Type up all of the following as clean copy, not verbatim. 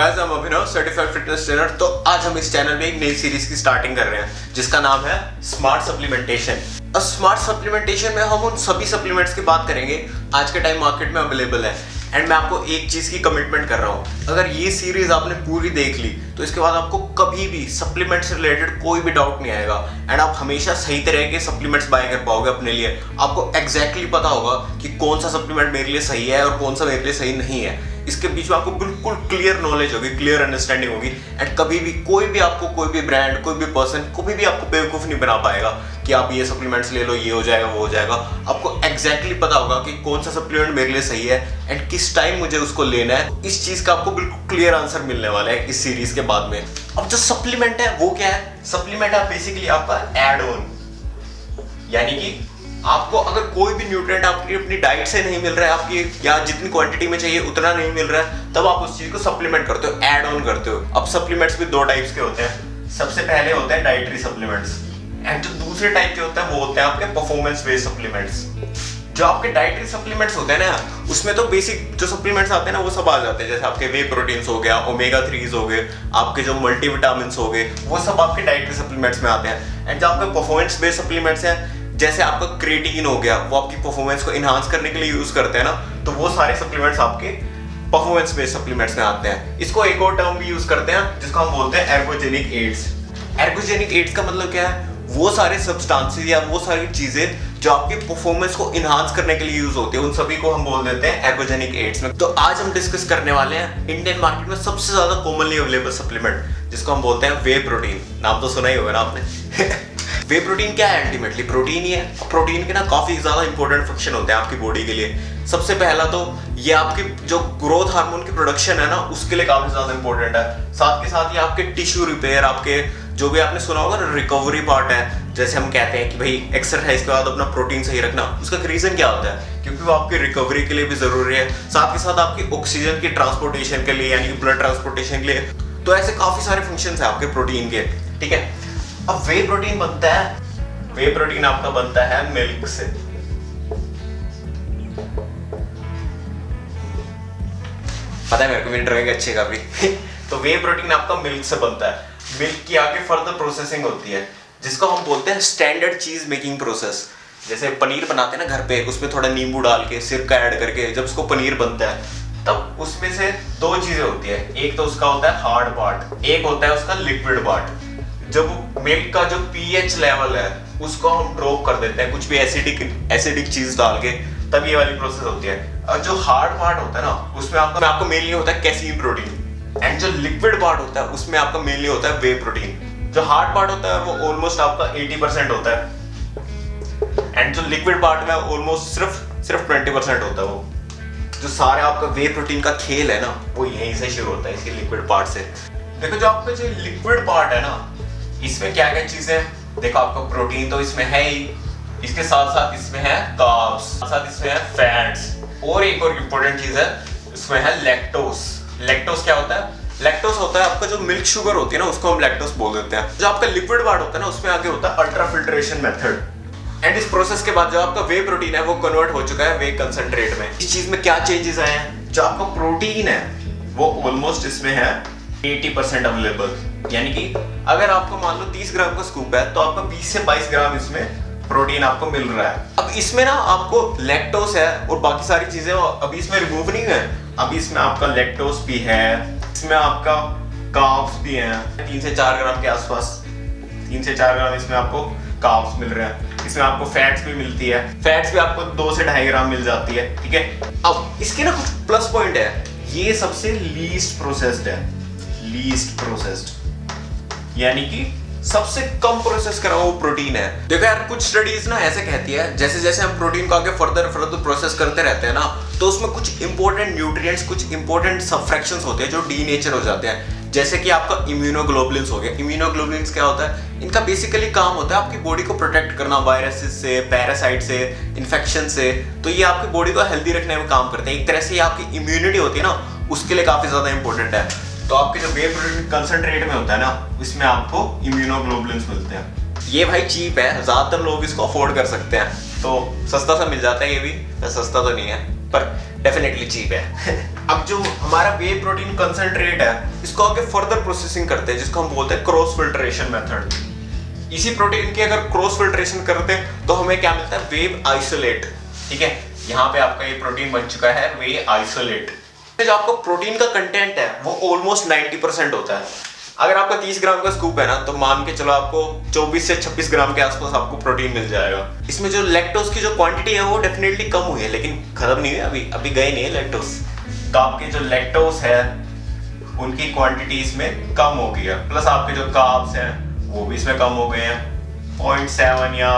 Guys I'm Abhinav certified fitness trainer. तो आज हम इस चैनल में एक नई सीरीज की स्टार्टिंग कर रहे हैं जिसका नाम है स्मार्ट सप्लीमेंटेशन। और स्मार्ट सप्लीमेंटेशन में हम उन सभी सप्लीमेंट्स की बात करेंगे आज के टाइम मार्केट में अवेलेबल है। एंड मैं आपको एक चीज़ की कमिटमेंट कर रहा हूँ, अगर ये सीरीज आपने पूरी देख ली तो इसके बाद आपको कभी भी सप्लीमेंट से रिलेटेड कोई भी डाउट नहीं आएगा एंड आप हमेशा सही तरह के सप्लीमेंट्स बाय कर पाओगे अपने लिए। आपको एग्जैक्टली पता होगा कि कौन सा सप्लीमेंट मेरे लिए सही है और कौन सा मेरे लिए सही नहीं है। इसके बीच में आपको बिल्कुल क्लियर नॉलेज होगी, क्लियर अंडरस्टैंडिंग होगी एंड कभी भी कोई भी ब्रांड, कोई भी पर्सन कभी भी आपको बेवकूफ़ नहीं बना पाएगा कि आप ये सप्लीमेंट्स ले लो, ये हो जाएगा, वो हो जाएगा। आपको एग्जैक्टली पता होगा कि कौन सा सप्लीमेंट मेरे लिए सही है एंड किस टाइम मुझे उसको लेना है। इस चीज़ का आपको बिल्कुल क्लियर आंसर मिलने वाला है इस सीरीज के बाद में। अब जो सप्लीमेंट है वो क्या है? सप्लीमेंट है बेसिकली आपका एड ऑन, यानी कि आपको अगर कोई भी न्यूट्रिएंट आपकी अपनी डाइट से नहीं मिल रहा है, आपकी या जितनी क्वांटिटी में चाहिए उतना नहीं मिल रहा है, तब आप उस चीज को सप्लीमेंट करते हो, ऐड ऑन करते हो। अब सप्लीमेंट्स भी दो टाइप्स के होते हैं। सबसे पहले होते हैं डाइटरी सप्लीमेंट्स एंड जो दूसरे टाइप के होते हैं वो होते हैं आपके परफॉर्मेंस बेस्ड सप्लीमेंट्स। जो आपके डाइटरी सप्लीमेंट्स होते हैं ना, उसमें तो बेसिक जो सप्लीमेंट्स आते हैं ना वो सब आ जाते हैं, जैसे आपके वे प्रोटीन्स हो गया, ओमेगा 3s हो गए, आपके जो मल्टीविटामिन्स हो गए, वो सब आपके डाइटरी सप्लीमेंट्स में आते हैं। एंड जो आपके परफॉर्मेंस बेस्ड सप्लीमेंट्स हैं, जैसे आपका क्रिएटिन हो गया, वो आपकी परफॉर्मेंस को इनहांस करने के लिए यूज करते हैं ना, तो वो सारे सप्लीमेंट्स आपके परफॉर्मेंस बेस्ड सप्लीमेंट्स में आते हैं। इसको एक और टर्म भी यूज करते हैं जिसको हम बोलते हैं एर्गोजेनिक एड्स। एर्गोजेनिक एड्स का मतलब क्या है? वो सारे सब्सटेंसेस या वो सारी चीजें जो आपकी परफॉर्मेंस को इनहांस करने के लिए यूज होती है, उन सभी को हम बोल देते हैं एर्गोजेनिक एड्स में। तो आज हम डिस्कस करने वाले हैं इंडियन मार्केट में सबसे ज्यादा कॉमनली अवेलेबल सप्लीमेंट जिसको हम बोलते हैं वे प्रोटीन। नाम तो सुना ही होगा ना आपने। वे प्रोटीन क्या है? अल्टीमेटली प्रोटीन ही है। प्रोटीन के ना काफी ज्यादा इंपॉर्टेंट फंक्शन होते हैं आपकी बॉडी के लिए। सबसे पहला तो ये आपकी जो ग्रोथ हार्मोन की प्रोडक्शन है ना, उसके लिए काफी ज्यादा इंपॉर्टेंट है। साथ के साथ ये आपके टिश्यू रिपेयर, आपके जो भी आपने सुना होगा ना रिकवरी पार्ट है, जैसे हम कहते हैं कि भाई एक्सरसाइज के बाद अपना प्रोटीन सही रखना, उसका रीजन क्या होता है? क्योंकि वो आपकी रिकवरी के लिए भी जरूरी है, साथ के साथ आपकी ऑक्सीजन की ट्रांसपोर्टेशन के लिए, यानी कि ब्लड ट्रांसपोर्टेशन के लिए। तो ऐसे काफी सारे फंक्शंस है आपके प्रोटीन के, ठीक है। अब वे प्रोटीन बनता है, वे प्रोटीन आपका बनता है मिल्क से। पता है मेरे को, मेरी ड्राइंग अच्छी काफी। तो वे प्रोटीन आपका मिल्क से बनता है। मिल्क की आगे फर्दर प्रोसेसिंग होती है जिसको हम बोलते हैं स्टैंडर्ड चीज मेकिंग प्रोसेस। जैसे पनीर बनाते हैं ना घर पे, उसमें थोड़ा नींबू डाल के, सिरका ऐड करके जब उसको पनीर बनता है, तब उसमें से दो चीजें होती है। एक तो उसका होता है हार्ड पार्ट, एक होता है उसका लिक्विड पार्ट। जब मिल्क का जो पीएच लेवल है उसको हम ड्रॉप कर देते हैं कुछ भी एसिडिक चीज डाल के, तब ये वाली प्रोसेस होती है। और जो हार्ड पार्ट होता है ना, उसमें आपका मेनली होता है कैसीन प्रोटीन एंड जो लिक्विड पार्ट होता है उसमें आपका मेनली होता है वे प्रोटीन। जो हार्ड पार्ट होता है वो ऑलमोस्ट आपका 80% होता है एंड जो लिक्विड पार्ट में ऑलमोस्ट सिर्फ 20% होता है। वो जो सारे आपका वे प्रोटीन का खेल है ना, वो यहीं से शुरू होता है, इसके लिक्विड पार्ट से। देखो जो आपका जो लिक्विड पार्ट है ना, इसमें क्या क्या चीजें, देखो आपका प्रोटीन तो इसमें है ही, इसके साथ साथ इसमें है कार्ब्स, साथ इसमें है फैट्स, और एक और इम्पोर्टेंट चीज है इसमें है लैक्टोस। लैक्टोस क्या होता है? लैक्टोस होता है आपका जो मिल्क शुगर होती है ना, उसको हम लैक्टोस बोल देते हैं। जो आपका लिक्विड पार्ट होता है ना, उसमें आगे होता है अल्ट्रा फिल्ट्रेशन मेथड। एंड इस प्रोसेस के बाद जो आपका वे प्रोटीन है वो कन्वर्ट हो चुका है वे कंसंट्रेट में। इस चीज में क्या चेंजेस आए हैं? जो आपका प्रोटीन है वो ऑलमोस्ट इसमें है 80% अवेलेबल, यानी कि अगर आपको मान लो 30 ग्राम का स्कूप है तो आपको 20 से 22 ग्राम इसमें प्रोटीन आपको मिल रहा है। अब इसमें ना आपको लैक्टोस है और बाकी सारी चीजें अभी इसमें रिमूव नहीं है। अभी इसमें आपका लैक्टोस भी है, इसमें आपका कार्ब्स भी हैं 3 से 4 ग्राम के आसपास। 3 से 4 ग्राम इसमें आपको कार्ब्स मिल रहे हैं। इसमें आपको फैट्स भी मिलती है, फैट्स भी आपको 2 से 2.5 ग्राम मिल जाती है, ठीक है। अब इसके ना कुछ प्लस पॉइंट है, ये सबसे लीस्ट प्रोसेस्ड है, लीस्ट प्रोसेस्ड, यानी कि सबसे कम प्रोसेस करा हुआ प्रोटीन है। देखो यार, कुछ स्टडीज ना ऐसे कहती है जैसे जैसे हम प्रोटीन को आगे फर्दर प्रोसेस करते रहते हैं ना, तो उसमें कुछ इंपॉर्टेंट न्यूट्रिएंट्स, कुछ इंपॉर्टेंट सबफ्रैक्शंस होते हैं जो डीनेचर हो जाते हैं। जैसे कि आपका इम्यूनोग्लोबुलिन्स हो गया। इम्यूनोग्लोबुलिन्स क्या होता है? इनका बेसिकली काम होता है आपकी बॉडी को प्रोटेक्ट करना वायरसेस से, पैरासाइट से, इन्फेक्शन से। तो ये आपकी बॉडी को हेल्दी रखने में काम करते हैं। एक तरह से ये आपकी इम्यूनिटी होती है ना, उसके लिए काफी ज्यादा इंपॉर्टेंट है। तो आपके जो वे प्रोटीन कंसंट्रेट में होता है ना, इसमें आपको इम्यूनोग्लोबुलिन्स मिलते हैं। ये भाई चीप है, ज्यादातर लोग इसको अफोर्ड कर सकते हैं, तो सस्ता सा मिल जाता है। ये भी सस्ता तो नहीं है, पर डेफिनेटली चीप है। अब जो हमारा वे प्रोटीन कंसंट्रेट है, इसको आगे फर्दर प्रोसेसिंग करते हैं, जिसको हम बोलते हैं क्रॉस फिल्ट्रेशन मेथड। इसी प्रोटीन की अगर क्रॉस फिल्ट्रेशन करते हैं तो हमें क्या मिलता है, वेव आइसोलेट। ठीक है, यहाँ पे आपका ये प्रोटीन बन चुका है वे आइसोलेट। जो आपका प्रोटीन का कंटेंट है वो ऑलमोस्ट 90% होता है। अगर आपका 30 ग्राम का स्कूप है ना, तो मान के चलो आपको 24 से 26 ग्राम के आसपास आपको प्रोटीन मिल जाएगा। इसमें जो लैक्टोज की जो क्वांटिटी है वो डेफिनेटली कम हुई है, लेकिन खत्म नहीं हुई, अभी गए नहीं है लैक्टोज। तो आपके जो लैक्टोज है उनकी क्वांटिटी इसमें कम हो गई है, प्लस आपके जो कार्ब्स हैं वो भी इसमें कम हो गए हैं। 0.7 या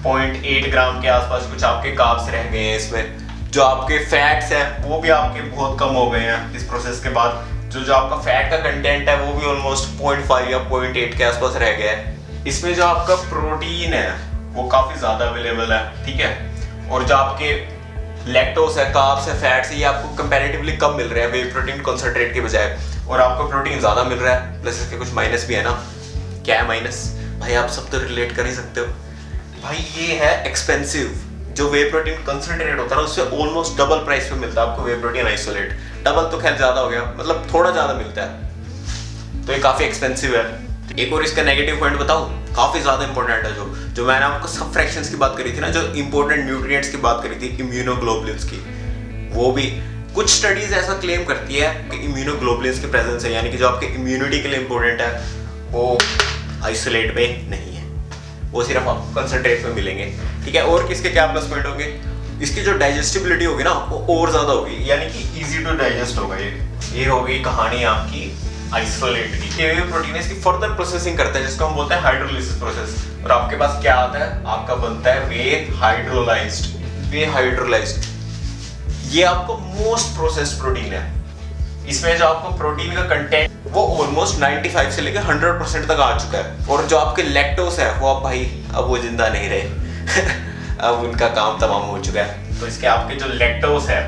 0.8 ग्राम के आसपास कुछ आपके कार्ब्स रह गए हैं इसमें। जो आपके फैट्स हैं वो भी आपके बहुत कम हो गए हैं इस प्रोसेस के बाद। जो आपका फैट का कंटेंट है वो भी ऑलमोस्ट 0.5 या 0.8 के आसपास रह गया है। इसमें जो आपका प्रोटीन है वो काफी ज्यादा अवेलेबल है। ठीक है, और जो आपके लैक्टोज है, कार्ब्स है, फैट्स है, ये आपको कंपैरेटिवली कम मिल रहे हैं वे प्रोटीन कंसंट्रेट के बजाय, और आपको प्रोटीन ज्यादा मिल रहा है। प्लस इसके कुछ माइनस भी है ना। क्या है माइनस भाई, आप सब तो रिलेट कर ही सकते हो भाई। ये है एक्सपेंसिव। जो वे प्रोटीन कंसंट्रेट होता है ना, उससे ऑलमोस्ट डबल प्राइस पे मिलता है आपको वे प्रोटीन आइसोलेट। डबल तो खैर ज्यादा हो गया, मतलब थोड़ा ज्यादा मिलता है, तो ये काफी एक्सपेंसिव है। एक और इसका नेगेटिव पॉइंट बताऊं, काफी ज्यादा इंपॉर्टेंट है। जो मैंने आपको सब फ्रैक्शंस की बात करी थी ना, जो इंपॉर्टेंट न्यूट्रिएंट्स की बात करी थी, इम्यूनोग्लोबुलिन्स की, वो भी कुछ स्टडीज ऐसा क्लेम करती है कि इम्यूनोग्लोबुलिन्स की प्रेजेंस है, यानी कि जो आपके इम्यूनिटी के लिए इंपॉर्टेंट है, वो आइसोलेट में नहीं है, वो सिर्फ आपको कंसंट्रेट में मिलेंगे। ठीक है, और किसके क्या प्लस पॉइंट होंगे, इसकी जो डाइजेस्टिबिलिटी होगी ना वो और ज्यादा होगी, यानी कि इजी टू डाइजेस्ट होगा। ये हो गई कहानी आपकी आइसोलेट की। ये प्रोटीन इसकी फर्दर प्रोसेसिंग करता है, जिसको हम बोलते हैं हाइड्रोलिसिस प्रोसेस। और आपके पास क्या आता है, आपका बनता है वे हाइड्रोलाइज्ड। वे हाइड्रोलाइज्ड ये आपको मोस्ट प्रोसेस्ड प्रोटीन है। इसमें जो आपको प्रोटीन का कंटेंट वो ऑलमोस्ट 95 से लेकर 100% तक आ चुका है। और जो आपके लैक्टोज है वो अब भाई अब वो जिंदा नहीं रहे अब उनका काम तमाम हो चुका है। तो इसके आपके जो लैक्टोज है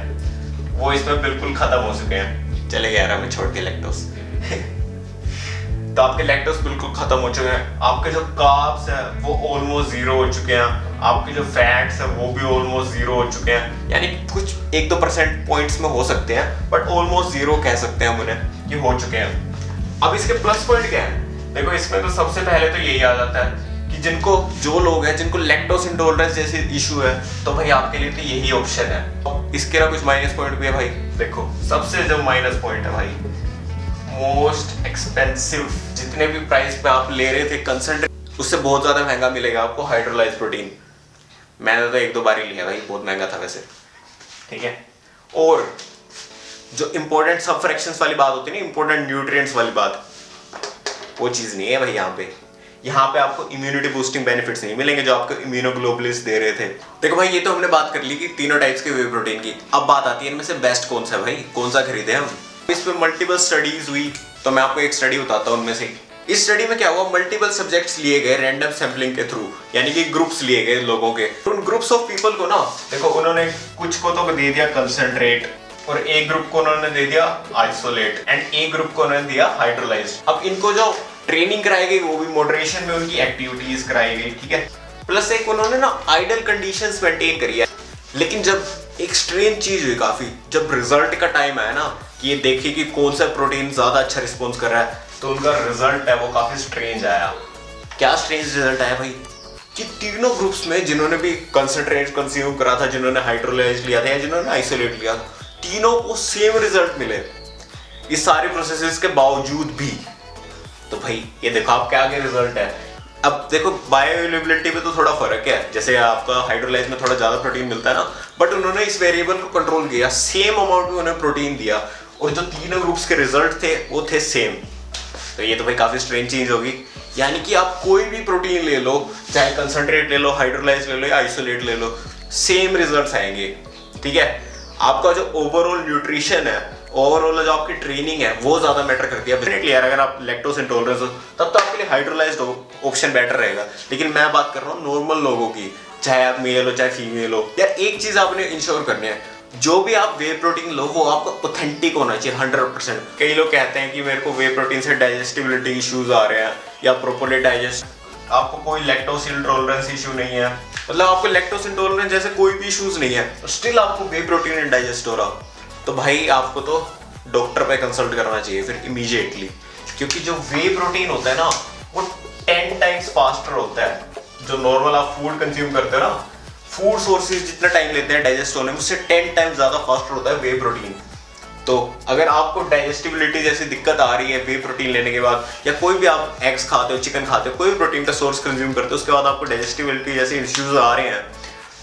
वो इसमें बिल्कुल खत्म हो चुके हैं, चले गए हमें छोड़ के लैक्टोज तो आपके लैक्टोज बिल्कुल खत्म हो चुके हैं। आपके जो कार्ब्स है वो ऑलमोस्ट जीरो हो चुके हैं। आपके जो फैट्स है वो भी ऑलमोस्ट जीरो हो चुके हैं, यानी कुछ 1-2% पॉइंट्स में हो सकते हैं, बट ऑलमोस्ट जीरो कह सकते हैं हम उन्हें कि हो चुके हैं। अब इसके प्लस पॉइंट क्या है, देखो इसमें तो सबसे पहले तो यही आ जाता है कि जो लोग हैं जिनको लैक्टोज इंटॉलरेंस जैसी इशू है, तो भाई आपके लिए तो यही ऑप्शन है। इसके ना कुछ माइनस पॉइंट भी है भाई। देखो सबसे जो माइनस पॉइंट है भाई, मोस्ट एक्सपेंसिव, जितने भी प्राइस पे आप ले रहे थे कंसंट्रेट, उससे बहुत ज्यादा महंगा मिलेगा आपको हाइड्रोलाइज्ड प्रोटीन। मैंने तो 1-2 बार ही लिया भाई, बहुत महंगा था वैसे। ठीक है, और जो इंपॉर्टेंट सब फ्रैक्शंस वाली बात होती है ना, इंपॉर्टेंट न्यूट्रिएंट्स वाली बात, वो चीज नहीं है भाई यहाँ पे आपको इम्यूनिटी बूस्टिंग बेनिफिट्स नहीं मिलेंगे जो आपको इम्यूनोग्लोबुलिन्स दे रहे थे। देखो भाई, ये तो हमने बात कर ली कि तीनों टाइप्स के वे प्रोटीन की। अब बात आती है इनमें से बेस्ट कौन सा है भाई, कौन सा खरीदे हम। इस पे मल्टीपल स्टडीज हुई, तो मैं आपको एक स्टडी बताता हूँ उनमें से। इस स्टडी में क्या हुआ, मल्टीपल सब्जेक्ट्स लिए गए रैंडम सैंपलिंग के थ्रू, यानी कि ग्रुप्स लिए गए लोगों के। उन ग्रुप्स ऑफ पीपल को ना, देखो उन्होंने कुछ को तो दे दिया कंसंट्रेट, और एक ग्रुप को उन्होंने दे दिया आइसोलेट, एंड एक ग्रुप को उन्होंने दिया हाइड्रोलाइज्ड। अब इनको जो ट्रेनिंग कराई गई वो भी मॉडरेशन में उनकी एक्टिविटीज कराई गई। ठीक है, प्लस एक उन्होंने ना आइडल कंडीशंस मेंटेन करी है। लेकिन जब एक स्ट्रेंज चीज हुई काफी, जब रिजल्ट का टाइम आया ना कि ये देखिए कि कौन सा प्रोटीन ज्यादा अच्छा रिस्पॉन्स कर रहा है, तो उनका रिजल्ट है वो काफी स्ट्रेंज आया। क्या स्ट्रेंज रिजल्ट आया भाई, कि तीनों ग्रुप्स में जिन्होंने भी कंसंट्रेट कंज्यूम करा था, जिन्होंने हाइड्रोलाइज्ड लिया था या जिन्होंने आइसोलेट लिया, तीनों को सेम रिजल्ट मिले इस सारे प्रोसेसेस के बावजूद भी। तो भाई ये देखो आपके आगे रिजल्ट है। अब देखो बायो अवेलेबिलिटी में तो थोड़ा फर्क है, जैसे आपका हाइड्रोलाइज में थोड़ा ज्यादा प्रोटीन मिलता है ना, बट उन्होंने इस वेरिएबल को कंट्रोल किया, सेम अमाउंट में उन्हें प्रोटीन दिया, और जो तीनों ग्रुप्स के रिजल्ट थे वो थे सेम। तो ये तो भाई काफी स्ट्रेंज चीज होगी, यानी कि आप कोई भी प्रोटीन ले लो, चाहे कंसंट्रेट ले लो, हाइड्रोलाइज ले लो या आइसोलेट ले लो, सेम रिजल्ट्स आएंगे। ठीक है, आपका जो ओवरऑल न्यूट्रिशन है, ओवरऑल जो आपकी ट्रेनिंग है वो ज्यादा मैटर करती है। डेफिनेटली यार, अगर आप लैक्टोज इंटॉलरेंस हो तब तो आपके लिए हाइड्रोलाइज्ड ऑप्शन बेटर रहेगा, लेकिन मैं बात कर रहा हूँ नॉर्मल लोगों की, चाहे आप मेल हो चाहे फीमेल हो। यार एक चीज आपने इंश्योर करनी है, जो भी आप वे प्रोटीन लो वो आपको ऑथेंटिक होना चाहिए 100%। कई लोग कहते हैं कि मेरे को वे प्रोटीन से डाइजेस्टिबिलिटी इश्यूज आ रहे हैं या प्रॉपर्ली डाइजेस्ट आपको कोई लैक्टोज इंटॉलरेंस इशू नहीं है, मतलब आपको लैक्टोज इंटॉलरेंस जैसे कोई भी इश्यूज नहीं है, स्टिल आपको वे प्रोटीन इंडाइजेस्ट हो रहा, तो भाई आपको तो डॉक्टर पे कंसल्ट करना चाहिए फिर इमीडिएटली। क्योंकि जो वे प्रोटीन होता है ना वो 10 टाइम्स फास्टर होता है। जो नॉर्मल आप फूड कंज्यूम करते हो ना, फूड सोर्सेज जितना टाइम लेते हैं डाइजेस्ट होने में, उससे 10 टाइम्स ज़्यादा फास्टर होता है वे प्रोटीन। तो अगर आपको डाइजेस्टिबिलिटी जैसी दिक्कत आ रही है वे प्रोटीन लेने के बाद, या कोई भी आप एग्स खाते हो, चिकन खाते हो, कोई भी प्रोटीन का सोर्स कंज्यूम करते हो, उसके बाद आपको डाइजेस्टिबिलिटी जैसे इश्यूज आ रहे हैं,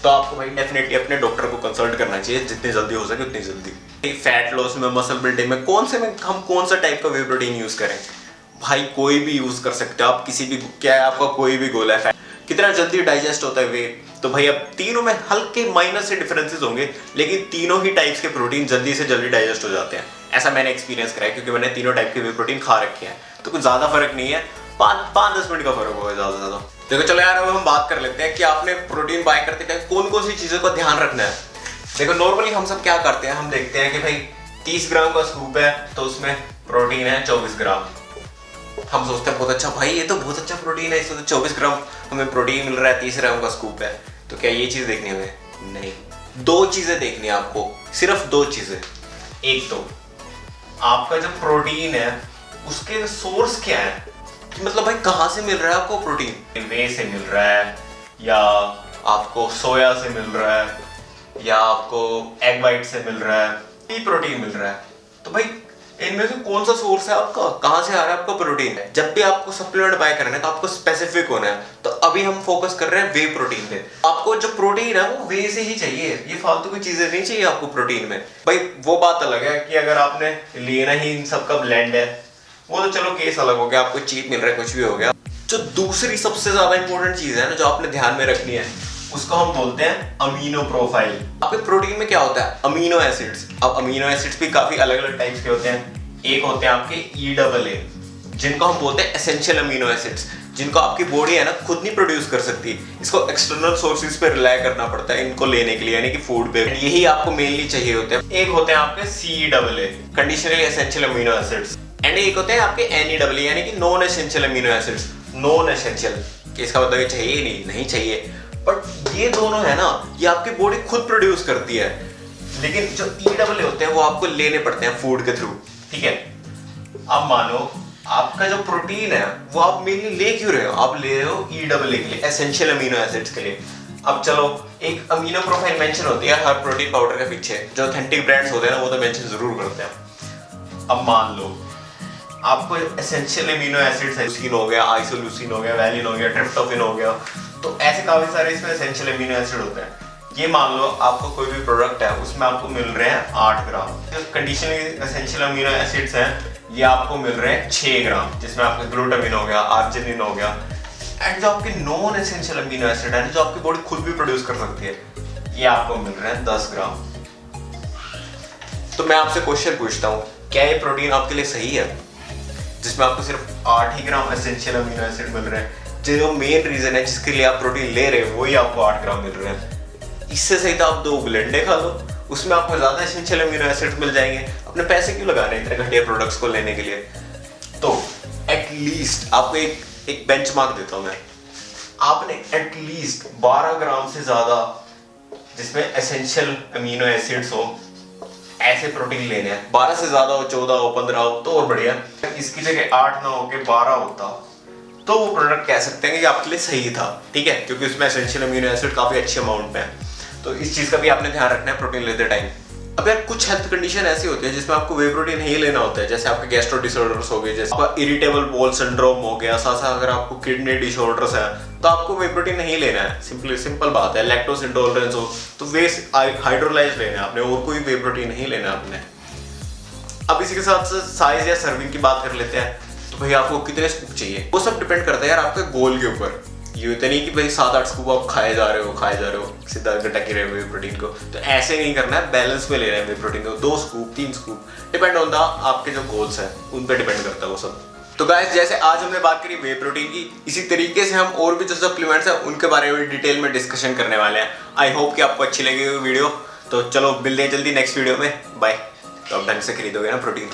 तो आपको भाई डेफिनेटली अपने डॉक्टर को कंसल्ट करना चाहिए, जितनी जल्दी हो सके उतनी जल्दी। फैट लॉस में, मसल बिल्डिंग में हम कौन सा टाइप का वे प्रोटीन यूज करें? भाई कोई भी यूज कर सकते हो आप, किसी भी, क्या है आपका कोई भी गोल है, फैट कितना जल्दी डाइजेस्ट होता है वे, तो भाई अब तीनों में हल्के माइनर से डिफरेंसेस होंगे, लेकिन तीनों ही टाइप्स के प्रोटीन जल्दी से जल्दी डाइजेस्ट हो जाते हैं। ऐसा मैंने एक्सपीरियंस करा है, क्योंकि मैंने तीनों टाइप के वे प्रोटीन खा रखे हैं, तो कुछ ज्यादा फर्क नहीं है, 5-10 मिनट का फर्क होगा ज्यादा से ज्यादा। देखो चलो यार, अब हम बात कर लेते हैं कि आपने प्रोटीन बाय करते टाइम कौन कौन सी चीजों का ध्यान रखना है। देखो नॉर्मली हम सब क्या करते हैं, हम देखते हैं कि भाई 30 ग्राम का स्कूप है तो उसमें प्रोटीन है 24 ग्राम। हम सोचते हैं बहुत अच्छा भाई, ये तो बहुत अच्छा प्रोटीन है, इसमें तो 24 ग्राम हमें प्रोटीन मिल रहा है, 30 ग्राम का स्कूप है, तो क्या ये चीज देखनी हमें? नहीं, 2 चीजें देखनी है आपको, सिर्फ 2 चीजें। एक तो आपका जो प्रोटीन है उसके सोर्स क्या है, मतलब भाई कहाँ से मिल रहा है आपको प्रोटीन? वे से मिल रहा है, या आपको सोया से मिल रहा है, या आपको एग वाइट से मिल रहा है, ये प्रोटीन मिल रहा है, तो भाई इनमें से कौन सा सोर्स है आपका, कहाँ से आ रहा है आपका प्रोटीन? जब भी आपको सप्लीमेंट बाय करना है तो आपको स्पेसिफिक होना है, तो अभी हम फोकस कर रहे हैं वे प्रोटीन पे। आपको जो प्रोटीन है वो वे से ही चाहिए, ये फालतू की चीजें नहीं चाहिए आपको प्रोटीन में। भाई वो बात अलग है कि अगर आपने लेना ही इन सब का ब्लेंड है, वो तो चलो केस अलग हो गया, आपको चीप मिल रहा है, कुछ भी हो गया। जो दूसरी सबसे ज्यादा इंपॉर्टेंट चीज है ना, जो आपने ध्यान में रखनी है, उसको हम बोलते हैं अमीनो प्रोफाइल। आपके प्रोटीन में क्या होता है? Amino acids. अब अमीनो एसिड्स भी काफी अलग अलग टाइप्स के होते हैं। एक होते हैं आपके EAA, जिनको हम बोलते हैं एसेंशियल अमीनो एसिड्स, जिनको आपकी बॉडी है ना खुद नहीं प्रोड्यूस कर सकती, इसको एक्सटर्नल सोर्सेज पे रिलाई करना पड़ता है इनको लेने के लिए, यानी कि फूड पे। यही आपको मेनली चाहिए होते हैं। एक होते हैं आपके CEAA, conditionally essential amino acids, and एक होते हैं आपके NEAA, यानी कि non essential amino acids. Non essential इसका मतलब ये चाहिए नहीं चाहिए, बट ये दोनों है ना, ये आपकी बॉडी खुद प्रोड्यूस करती है, लेकिन जो EAA होते हैं वो आपको लेने पड़ते हैं फूड के थ्रू, ठीक है? अब मानो आपका जो प्रोटीन है वो आप मेनली ले क्यों रहे हो? आप ले रहे हो EAA के लिए, एसेंशियल अमीनो एसिड्स के लिए। अब चलो एक अमीनो प्रोफाइल मेंशन होती है हर प्रोटीन पाउडर के पीछे, जो ऑथेंटिक ब्रांड्स होते हैं ना वो तो मेंशन जरूर करते हैं। अब मान लो आपको एसेंशियल अमीनो एसिड्स है, ल्यूसीन हो गया, आइसोल्यूसीन हो गया, वैलिन हो गया, ट्रिप्टोफैन हो गया, तो ऐसे काफी सारे इसमें एसेंशियल अमीनो एसिड होते हैं। ये मान लो आपको कोई भी प्रोडक्ट है उसमें आपको मिल रहे हैं 8 ग्राम, जो कंडीशनली एसेंशियल अमीनो एसिड्स हैं ये आपको मिल रहे हैं 6 ग्राम, जिसमें आपका ग्लूटामिन हो गया, आर्जिनिन हो गया, एंड जो आपके नॉन एसेंशियल अमीनो एसिड है जो आपकी बॉडी खुद भी प्रोड्यूस कर सकती है, ये आपको मिल रहे हैं 10 ग्राम। तो मैं आपसे क्वेश्चन पूछता हूँ, क्या ये प्रोटीन आपके लिए सही है जिसमें आपको सिर्फ 8 ही ग्राम एसेंशियल अमीनो एसिड मिल रहे हैं? जो मेन रीजन है जिसके लिए आप प्रोटीन ले रहे हो वही आपको 8 ग्राम मिल रहे हैं। इससे सही तो आप 2 ब्लेंडे खा लो, उसमें आपको ज्यादा एसेंशियल अमीनो एसिड्स मिल जाएंगे। अपने पैसे क्यों लगाने इतने घटिया प्रोडक्ट्स को लेने के लिए? तो एटलीस्ट आपको एक बेंचमार्क देता हूं मैं, आपने एटलीस्ट 12 ग्राम से ज्यादा जिसमें एसेंशियल अमीनो एसिड्स हो ऐसे प्रोटीन लेने हैं। 12 से ज्यादा हो, 14 हो, 15 हो तो और बढ़िया। इसकी जगह 8 ना हो के 12 होता तो वो प्रोडक्ट कह सकते हैं कि आपके लिए सही था, ठीक है, क्योंकि उसमें एसेंशियल अमीनो एसिड काफी अच्छे अमाउंट में है। तो इस चीज का भी आपने ध्यान रखना है प्रोटीन लेते टाइम। अब यार कुछ हेल्थ कंडीशन ऐसी होती है जिसमें आपको वे प्रोटीन नहीं लेना होता है, जैसे आपके गैस्ट्रो डिसऑर्डर्स हो गए, जैसे आपका इरिटेबल बाउल सिंड्रोम हो गया, साथ साथ अगर आपको किडनी डिसऑर्डर्स है तो आपको वे प्रोटीन नहीं लेना है। सिंपल बात है। लैक्टोज इंटॉलरेंस हो तो वे हाइड्रोलाइज लेना है आपने, और कोई वे प्रोटीन नहीं लेना है आपने। अब इसी के साथ साइज या सर्विंग की बात कर लेते हैं। तो भाई आपको कितने स्कूप चाहिए वो सब डिपेंड करता है यार आपके गोल के ऊपर। ये तो नहीं कि भाई 7-8 स्कूप आप खाए जा रहे हो सीधा टकी रहे वे प्रोटीन को, तो ऐसे नहीं करना है, बैलेंस में ले रहे हैं वे प्रोटीन को। 2 scoop 3 scoop depend on the आपके जो गोल्स हैं उन पे डिपेंड करता है वो सब। तो गाइस जैसे आज हमने बात करी वे प्रोटीन की, इसी तरीके से हम और भी जो सप्लीमेंट्स हैं उनके बारे में डिटेल में डिस्कशन करने वाले हैं। आई होप कि आपको अच्छी लगी वीडियो। तो चलो मिलते हैं जल्दी नेक्स्ट वीडियो में, बाय। तो आप ढंग से खरीदोगे ना प्रोटीन।